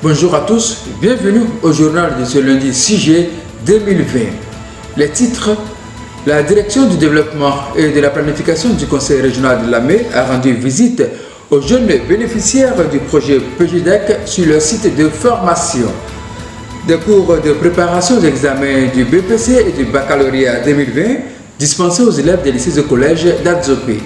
Bonjour à tous, bienvenue au journal de ce lundi 6 juillet 2020. Les titres: la direction du développement et de la planification du conseil régional de Lamé a rendu visite aux jeunes bénéficiaires du projet PGDEC sur le site de formation. Des cours de préparation d'examen du BPC et du baccalauréat 2020 dispensés aux élèves des lycées et collèges d'Adzopé.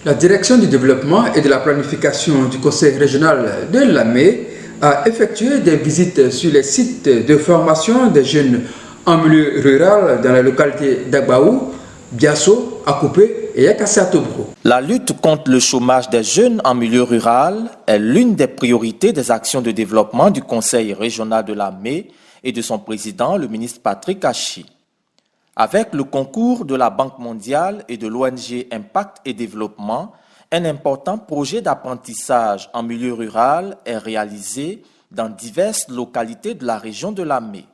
La direction du développement et de la planification du conseil régional de Lamé a effectué des visites sur les sites de formation des jeunes en milieu rural dans les localités d'Agbaou, Biasso, Akupé et Yakassia-Tobro. La lutte contre le chômage des jeunes en milieu rural est l'une des priorités des actions de développement du conseil régional de Lamé et de son président, le ministre Patrick Hachi. Avec le concours de la Banque mondiale et de l'ONG Impact et Développement, un important projet d'apprentissage en milieu rural est réalisé dans diverses localités de la région de Lamé.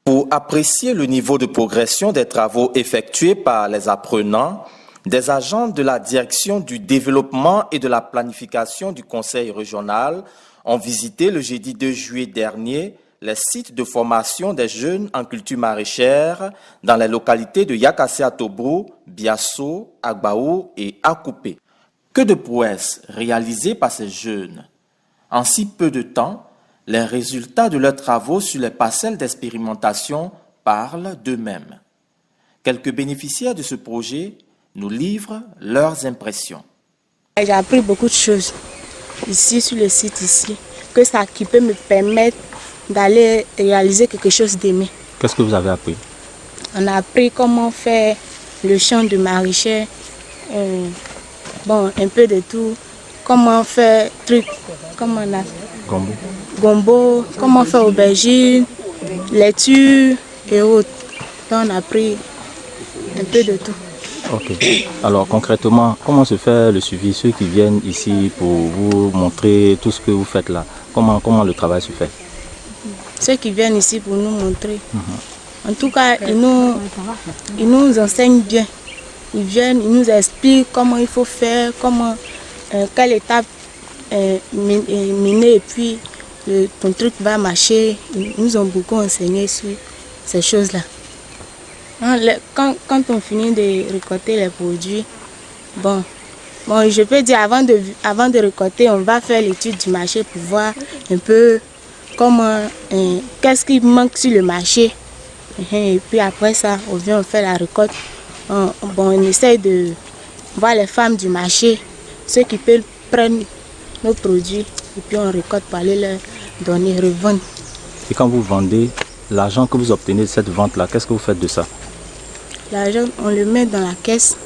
Pour apprécier le niveau de progression des travaux effectués par les apprenants, des agents de la direction du développement et de la planification du conseil régional ont visité le jeudi 2 juillet dernier les sites de formation des jeunes en culture maraîchère dans les localités de Yakassia-Tobro, Biasso, Agbaou et Akupé. Que de prouesses réalisées par ces jeunes. En si peu de temps, les résultats de leurs travaux sur les parcelles d'expérimentation parlent d'eux-mêmes. Quelques bénéficiaires de ce projet nous livrent leurs impressions. J'ai appris beaucoup de choses ici sur le site qui peut me permettre d'aller réaliser quelque chose d'aimé. Qu'est-ce que vous avez appris? On a appris comment faire le champ de maraîcher, un peu de tout, comment faire gombo, comment faire aubergine, laitue et autres. Donc on a appris un peu de tout. Ok. Alors concrètement, comment se fait le suivi? Ceux qui viennent ici pour vous montrer tout ce que vous faites là, comment le travail se fait? Ceux qui viennent ici pour nous montrer. En tout cas, ils nous enseignent bien. Ils viennent, ils nous expliquent comment il faut faire, quelle étape miner et puis ton truc va marcher. Ils nous ont beaucoup enseigné sur ces choses-là. Quand on finit de récolter les produits, je peux dire avant de récolter, on va faire l'étude du marché pour voir un peu qu'est-ce qui manque sur le marché. Et puis après ça, on fait la récolte. On essaie de voir les femmes du marché, ceux qui peuvent prendre nos produits et puis on récolte pour aller leur donner, revendre. Et quand vous vendez, l'argent que vous obtenez de cette vente-là, qu'est-ce que vous faites de ça? L'argent, on le met dans la caisse.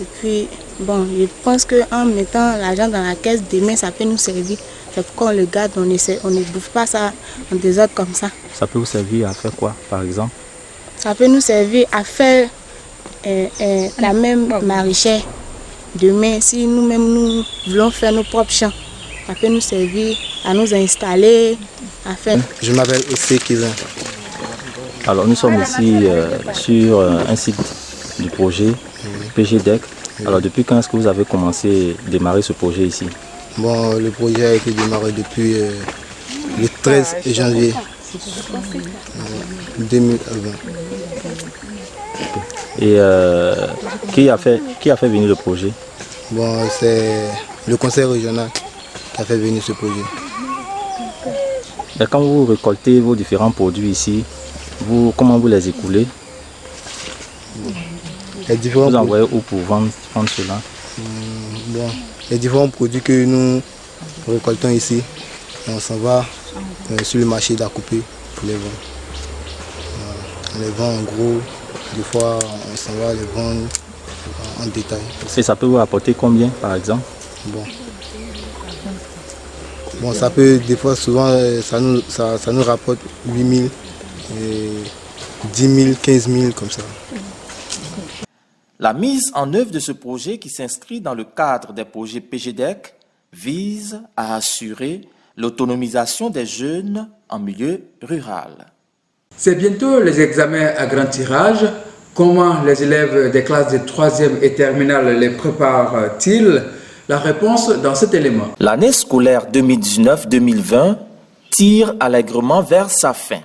Et puis, je pense qu'en mettant l'argent dans la caisse, demain, ça peut nous servir. C'est pourquoi on le garde, on ne bouffe pas ça en désordre comme ça. Ça peut vous servir à faire quoi, par exemple? Ça peut nous servir à faire la même maraîchère. Demain, si nous-mêmes nous voulons faire nos propres champs, ça peut nous servir à nous installer, à faire. Je m'appelle Ossé Kivin. Alors nous sommes ici sur un site du projet PGDEC. Alors depuis quand est-ce que vous avez commencé à démarrer ce projet ici? Le projet a été démarré depuis le 13 janvier 2020. Et qui a fait venir le projet? C'est le conseil régional qui a fait venir ce projet. Et quand vous récoltez vos différents produits ici, comment vous les écoulez? Vous envoyez où pour vendre cela? Les différents produits que nous récoltons ici, on s'en va sur le marché d'Akupé pour les vendre. On les vend en gros, des fois on s'en va les vendre en détail. Et ça peut vous apporter combien par exemple? Ça peut, des fois souvent ça nous rapporte 8 000, 10 000, 15 000 comme ça. La mise en œuvre de ce projet qui s'inscrit dans le cadre des projets PGDEC vise à assurer l'autonomisation des jeunes en milieu rural. C'est bientôt les examens à grand tirage. Comment les élèves des classes de 3e et terminale les préparent-ils? La réponse dans cet élément. L'année scolaire 2019-2020 tire allègrement vers sa fin.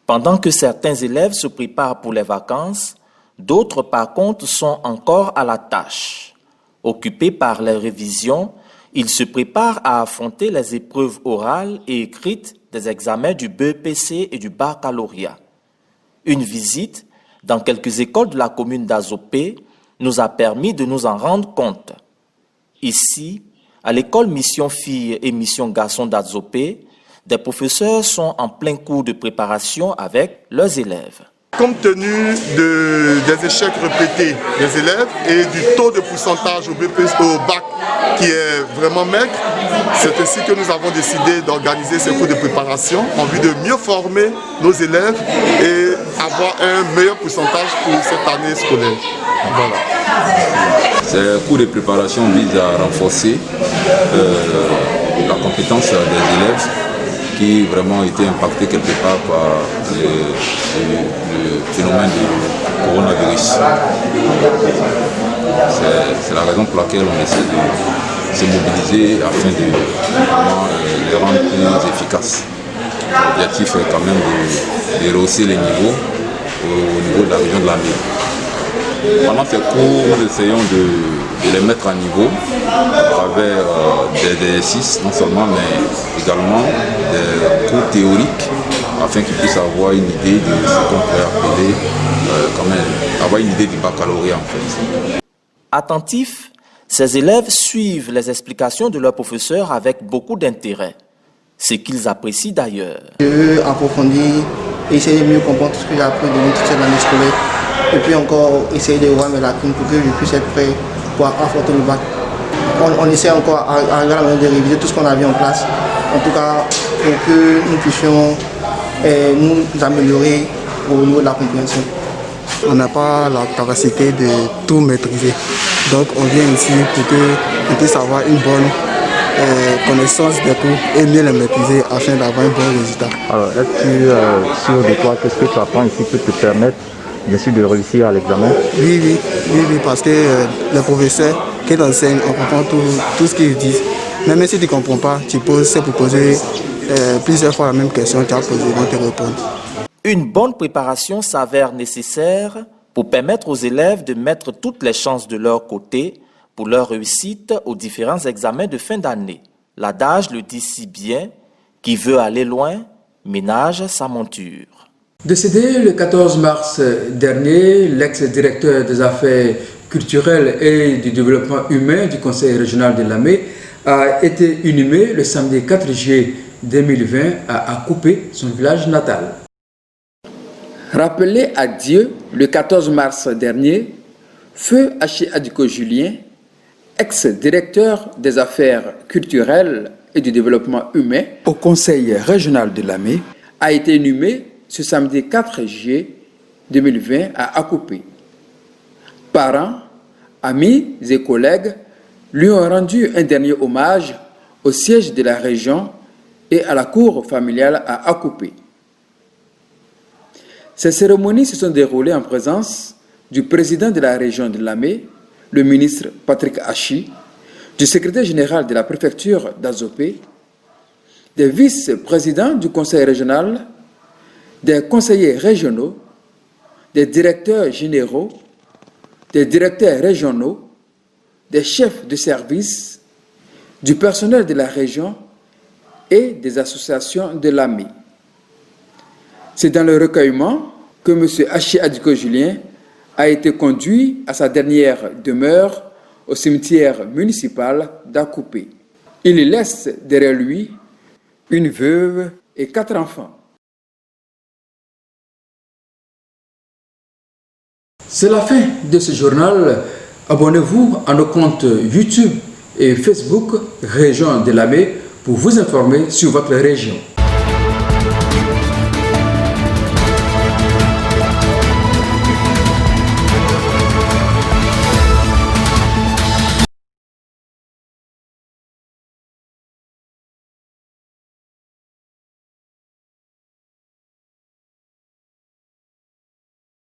Pendant que certains élèves se préparent pour les vacances, d'autres par contre sont encore à la tâche. Occupés par les révisions, ils se préparent à affronter les épreuves orales et écrites des examens du BEPC et du baccalauréat. Une visite dans quelques écoles de la commune d'Azopé nous a permis de nous en rendre compte. Ici, à l'école Mission Filles et Mission Garçons d'Azopé, des professeurs sont en plein cours de préparation avec leurs élèves. Compte tenu des échecs répétés des élèves et du taux de pourcentage au bac qui est vraiment maigre, c'est ainsi que nous avons décidé d'organiser ces cours de préparation en vue de mieux former nos élèves et avoir un meilleur pourcentage pour cette année scolaire. Voilà. Ces cours de préparation visent à renforcer la compétence des élèves qui vraiment été impactés quelque part par le phénomène du coronavirus. C'est la raison pour laquelle on essaie de se mobiliser afin de vraiment, les rendre plus efficaces. L'objectif est quand même de rehausser les niveaux au niveau de la région de la Mée. Pendant ces cours, nous essayons de les mettre à niveau à travers des exercices, non seulement, mais également des cours théoriques, afin qu'ils puissent avoir une idée de ce qu'on pourrait appeler, quand même, avoir une idée du baccalauréat en fait. Attentifs, ces élèves suivent les explications de leurs professeurs avec beaucoup d'intérêt, ce qu'ils apprécient d'ailleurs. Je veux approfondir, essayer de mieux comprendre ce que j'ai appris durant toute cette année scolaire. Et puis encore essayer de voir mes lacunes pour que je puisse être prêt pour affronter le bac. On essaie encore à la manière de réviser tout ce qu'on a vu en classe, en tout cas pour que nous puissions nous améliorer au niveau de la compréhension. On n'a pas la capacité de tout maîtriser, donc on vient ici pour qu'on puisse avoir une bonne connaissance des cours et mieux les maîtriser afin d'avoir un bon résultat. Alors, es-tu sûr de toi que ce que tu apprends ici peut te permettre bien sûr de réussir à l'examen? Oui, parce que les professeurs qui t'enseignent, on comprend tout ce qu'ils disent. Même si tu ne comprends pas, tu poses, c'est pour poser plusieurs fois la même question, tu vas poser, ils vont te répondre. Une bonne préparation s'avère nécessaire pour permettre aux élèves de mettre toutes les chances de leur côté pour leur réussite aux différents examens de fin d'année. L'adage le dit si bien, qui veut aller loin, ménage sa monture. Décédé le 14 mars dernier, l'ex-directeur des affaires culturelles et du développement humain du Conseil régional de Lamé a été inhumé le samedi 4 juillet 2020 à Akupé, son village natal. Rappelé à Dieu le 14 mars dernier, Feu Hachi Adiko Julien, ex-directeur des affaires culturelles et du développement humain au Conseil régional de Lamé, a été inhumé ce samedi 4 juillet 2020 à Akupé. Parents, amis et collègues lui ont rendu un dernier hommage au siège de la région et à la cour familiale à Akupé. Ces cérémonies se sont déroulées en présence du président de la région de Lamé, le ministre Patrick Hachi, du secrétaire général de la préfecture d'Azopé, des vice-présidents du conseil régional, des conseillers régionaux, des directeurs généraux, des directeurs régionaux, des chefs de service, du personnel de la région et des associations de Lamé. C'est dans le recueillement que M. Hachi Adiko Julien a été conduit à sa dernière demeure au cimetière municipal d'Akupé. Il y laisse derrière lui une veuve et 4 enfants. C'est la fin de ce journal. Abonnez-vous à nos comptes YouTube et Facebook Région de Lamé pour vous informer sur votre région.